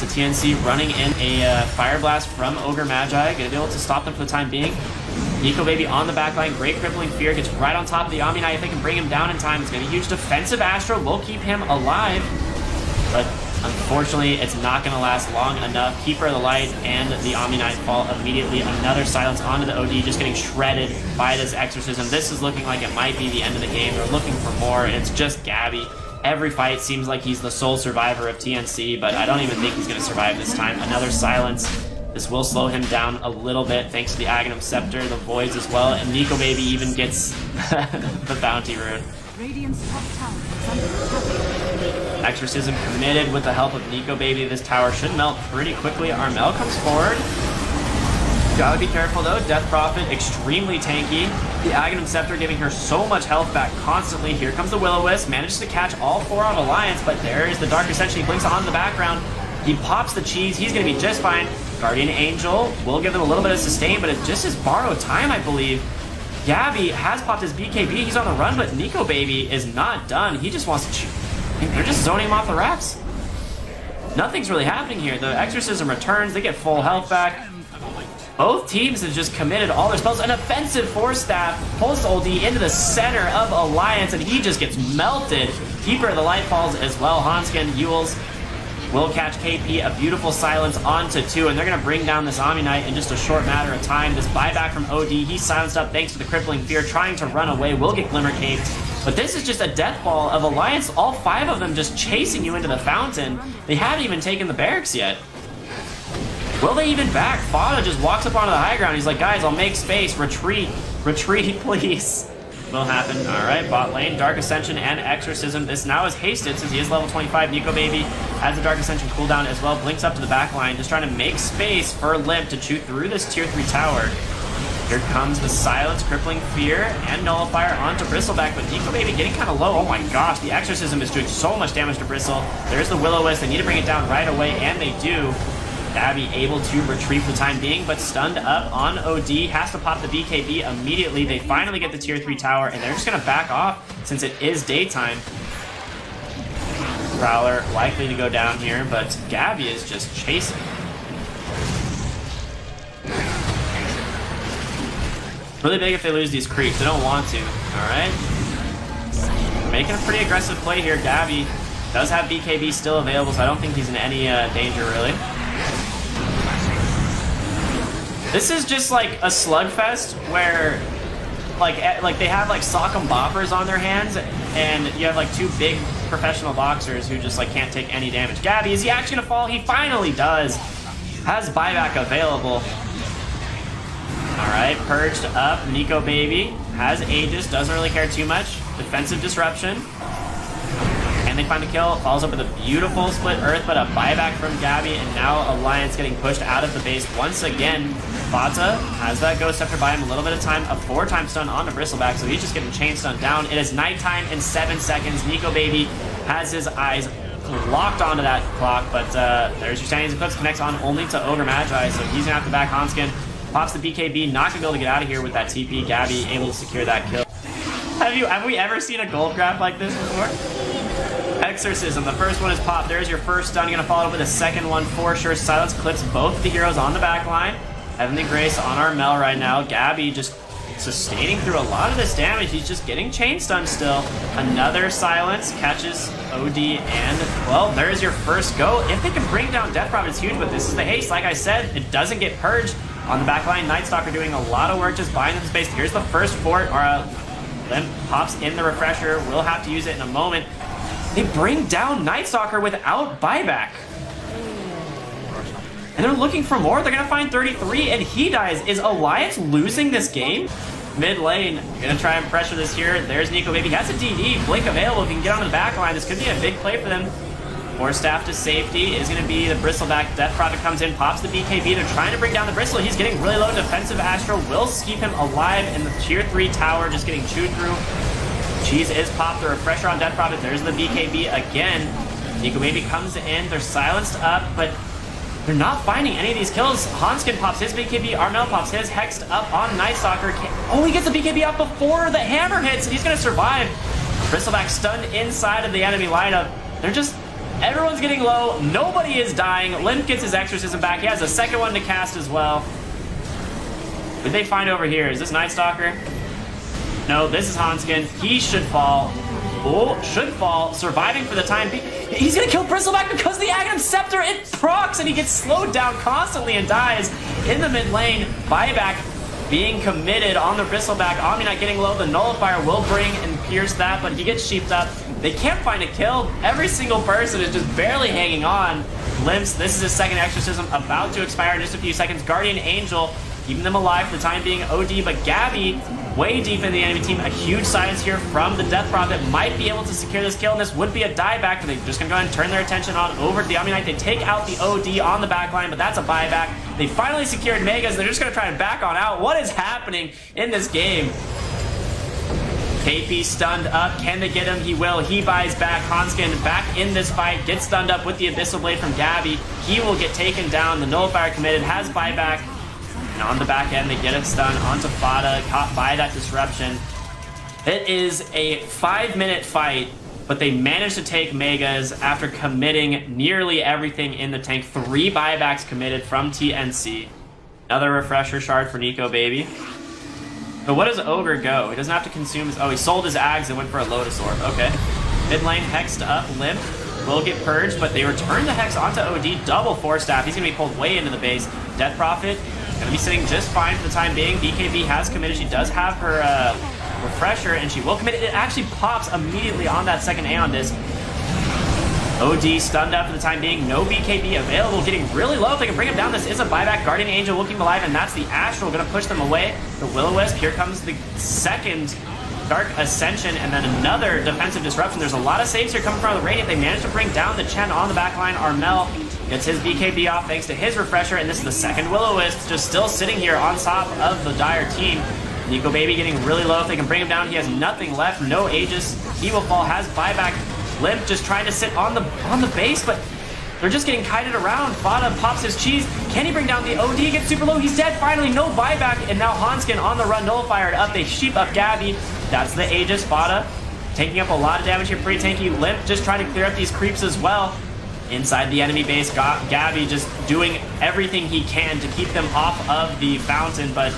So TNC running in a Fire Blast from Ogre Magi. Gonna be able to stop them for the time being. Nico Baby on the backline. Great Crippling Fear. Gets right on top of the Omni Knight. If they can bring him down in time, it's gonna be a huge defensive Astro. Will keep him alive. But unfortunately, it's not going to last long enough. Keeper of the Light and the Omni Knight fall immediately. Another silence onto the OD, just getting shredded by this Exorcism. This is looking like it might be the end of the game. They're looking for more, and it's just Gabby. Every fight seems like he's the sole survivor of TNC, but I don't even think he's going to survive this time. Another silence. This will slow him down a little bit thanks to the Aghanim Scepter, the Voids as well, and Nico Baby even gets the Bounty Rune. Radiant's top tower is under attack. Exorcism committed with the help of Nico Baby. This tower should melt pretty quickly. Armel comes forward. Gotta be careful though. Death Prophet, extremely tanky. The Aghanim Scepter giving her so much health back constantly. Here comes the Will-O-Wisp. Manages to catch all four on Alliance, but there is the Dark Ascension. He blinks on in the background. He pops the cheese. He's gonna be just fine. Guardian Angel will give them a little bit of sustain, but it just is borrowed time, I believe. Gabby has popped his BKB. He's on the run, but Nico Baby is not done. He just wants to... They're just zoning him off the racks. Nothing's really happening here. The Exorcism returns. They get full health back. Both teams have just committed all their spells. An offensive Force Staff pulls OD into the center of Alliance, and he just gets melted. Keeper of the Light falls as well. Hanskin, Yules will catch KP, a beautiful silence onto 2, and they're going to bring down this Omni Knight in just a short matter of time. This buyback from OD, he's silenced up thanks to the Crippling Fear, trying to run away, will get Glimmer Cape. But this is just a death ball of Alliance, all 5 of them just chasing you into the fountain. They haven't even taken the barracks yet. Will they even back? Fada just walks up onto the high ground. He's like, guys, I'll make space. Retreat. Retreat, please. Will happen. All right, bot lane, Dark Ascension and Exorcism. This now is hasted since he is level 25. Nico Baby has the Dark Ascension cooldown as well. Blinks up to the back line, just trying to make space for Limp to chew through this tier 3 tower. Here comes the Silence, Crippling Fear, and Nullifier onto Bristleback, but Nico Baby getting kind of low. Oh my gosh, the Exorcism is doing so much damage to Bristle. There's the Will-O-Wisp. They need to bring it down right away, and they do. Gabby able to retreat for the time being, but stunned up on OD. Has to pop the BKB immediately. They finally get the tier 3 tower, and they're just going to back off since it is daytime. Prowler likely to go down here, but Gabby is just chasing. Really big if they lose these creeps. They don't want to. All right. Making a pretty aggressive play here. Gabby does have BKB still available, so I don't think he's in any danger, really. This is just like a slugfest where like they have like sock'em boppers on their hands, and you have like 2 big professional boxers who just like can't take any damage. Gabby, is he actually gonna fall? He finally does. Has buyback available. Alright, purged up. Nico Baby has Aegis, doesn't really care too much. Defensive disruption. And they find the kill. Follows up with a beautiful split earth, but a buyback from Gabby, and now Alliance getting pushed out of the base once again. Fata has that Ghost Scepter by him, a little bit of time, a 4-time stun onto Bristleback, so he's just getting chain stun down. It is nighttime in 7 seconds. Nico Baby has his eyes locked onto that clock, but there's your Standings Eclipse, connects on only to Ogre Magi, so he's gonna have to back Hanskin. Pops the BKB, not gonna be able to get out of here with that TP. Gabby able to secure that kill. Have we ever seen a gold graph like this before? Exorcism, the first one is popped. There's your first stun. You're gonna follow up with a second one for sure. Silence clips both the heroes on the back line. Heavenly Grace on Armel right now. Gabby just sustaining through a lot of this damage. He's just getting chain stunned still. Another silence catches OD, and well, there's your first go. If they can bring down Death Prophet, it's huge, but this is the haste. Like I said, it doesn't get purged. On the back line, Night Stalker doing a lot of work, just buying them space. Here's the first fort, or then pops in the refresher. We'll have to use it in a moment. They bring down Night Stalker without buyback. And they're looking for more. They're gonna find 33, and he dies. Is Alliance losing this game? Mid lane, gonna try and pressure this here. There's Nico Baby. He has a DD, Blink available. If he can get onto the back line, this could be a big play for them. Force Staff to safety is gonna be the Bristleback. Death Prophet comes in, pops the BKB. They're trying to bring down the Bristle. He's getting really low. Defensive Astro will keep him alive in the tier 3 tower, just getting chewed through. Cheese is popped. The refresher on Death Prophet. There's the BKB again. Nico Baby comes in. They're silenced up, but they're not finding any of these kills. Hanskin pops his BKB. Armel pops his. Hexed up on Night Stalker. Oh, he gets the BKB out before the hammer hits, and he's going to survive. Bristleback stunned inside of the enemy lineup. They're just... Everyone's getting low. Nobody is dying. Limp gets his exorcism back. He has a second one to cast as well. What did they find over here? Is this Night Stalker? No, this is Hanskin. He should fall. Oh, should fall. Surviving for the time being. He's gonna kill Bristleback because the Aghanim Scepter, it procs and he gets slowed down constantly and dies in the mid lane. Buyback being committed on the Bristleback. Omni Knight getting low. The Nullifier will bring and pierce that, but he gets sheeped up. They can't find a kill. Every single person is just barely hanging on. Limps, this is his second exorcism about to expire in just a few seconds. Guardian Angel keeping them alive for the time being. OD, but Gabby way deep in the enemy team. A huge silence here from the Death Prophet. Might be able to secure this kill, and this would be a dieback, but they're just going to go ahead and turn their attention on over to the Omni Knight. They take out the OD on the backline, but that's a buyback. They finally secured Megas. They're just going to try and back on out. What is happening in this game? KP stunned up. Can they get him? He will. He buys back. Hanskin back in this fight. Gets stunned up with the Abyssal Blade from Gabby. He will get taken down. The Nullifier committed. Has buyback. And on the back end, they get it stunned onto Fada, caught by that disruption. It is a 5-minute fight, but they managed to take Megas after committing nearly everything in the tank. 3 buybacks committed from TNC. Another refresher shard for Nico Baby. But what does Ogre go? He doesn't have to consume his... Oh, he sold his Ags and went for a Lotus Orb. Okay. Mid lane hexed up. Limp will get purged, but they return the Hex onto OD. Double Force Staff. He's going to be pulled way into the base. Death Prophet going to be sitting just fine for the time being. BKB has committed. She does have her refresher, and she will commit. It actually pops immediately on that second Aeon Disc. OD stunned up for the time being. No BKB available. Getting really low. If they can bring him down, this is a buyback. Guardian Angel will keep him alive, and that's the Astral going to push them away. The Will-O-Wisp. Here comes the second Dark Ascension, and then another defensive disruption. There's a lot of saves here coming from the Radiant. They managed to bring down the Chen on the backline. Armel gets his BKB off thanks to his refresher, and this is the second Will-O-Wisp just still sitting here on top of the Dire team. Nico Baby getting really low. If they can bring him down, he has nothing left. No Aegis. He will fall. Has buyback. Limp just trying to sit on the base, but they're just getting kited around. Fada pops his cheese. Can he bring down the OD? Gets super low. He's dead. Finally, no buyback. And now Hanskin on the run. Nullifier up. They sheep up Gabby. That's the Aegis. Fada taking up a lot of damage here. Pretty tanky. Limp just trying to clear up these creeps as well. Inside the enemy base, Gabby just doing everything he can to keep them off of the fountain, but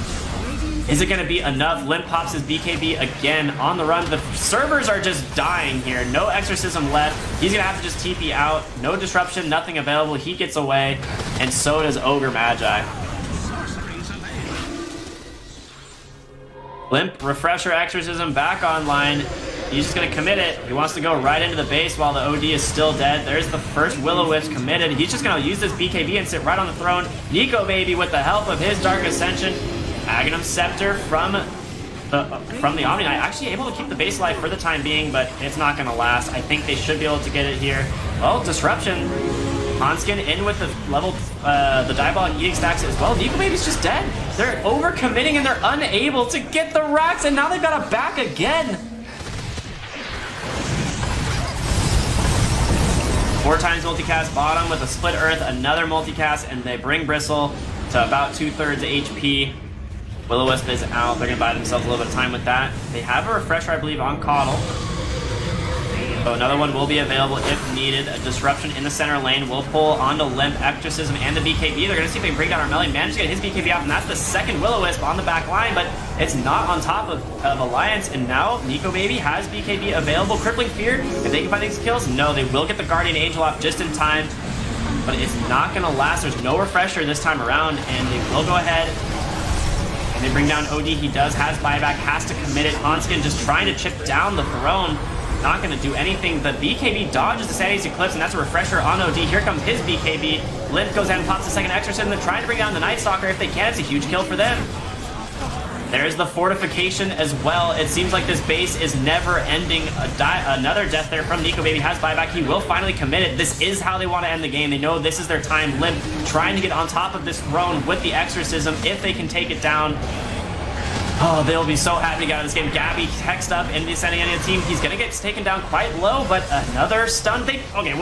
is it going to be enough? Limp pops his BKB again on the run. The servers are just dying here. No exorcism left. He's going to have to just TP out. No disruption, nothing available. He gets away, and so does Ogre Magi. Limp, refresher, exorcism, back online. He's just going to commit it. He wants to go right into the base while the OD is still dead. There's the first Will-O-Wisp committed. He's just going to use this BKB and sit right on the throne. Nico Baby with the help of his Dark Ascension. Aghanim Scepter from the Omni Knight. Actually able to keep the base alive for the time being, but it's not going to last. I think they should be able to get it here. Oh, disruption. Hanskin in with the level, the Diabolic Eating stacks as well. Nico Baby's just dead. They're over-committing and they're unable to get the racks, and now they've got to back again. 4 times multicast bottom with a split earth, another multicast, and they bring Bristle to about 2/3 HP. Will-O-Wisp is out. They're going to buy themselves a little bit of time with that. They have a refresher, I believe, on Coddle. So another one will be available if needed. A disruption in the center lane will pull onto Limp, Exorcism, and the BKB. They're going to see if they can bring down Armelli. Manage to get his BKB off, and that's the second Will-O-Wisp on the back line, but it's not on top of Alliance, and now Nico Baby has BKB available. Crippling Fear, if they can find these kills, no, they will get the Guardian Angel off just in time, but it's not going to last. There's no refresher this time around, and they will go ahead and they bring down OD. He has buyback, has to commit it. Hanskin just trying to chip down the throne. Not going to do anything. The BKB dodges the Sanity's Eclipse, and that's a refresher on OD. Here comes his BKB. Limp goes ahead and pops the second Exorcism. They're trying to bring down the Night Stalker. If they can, it's a huge kill for them. There's the fortification as well. It seems like this base is never ending. Another death there from Nico Baby. Has buyback. He will finally commit it. This is how they want to end the game. They know this is their time. Limp trying to get on top of this throne with the Exorcism. If they can take it down, oh, they'll be so happy to get out of this game. Gabby hexed up in the ascending enemy team. He's going to get taken down quite low, but another stun. Okay.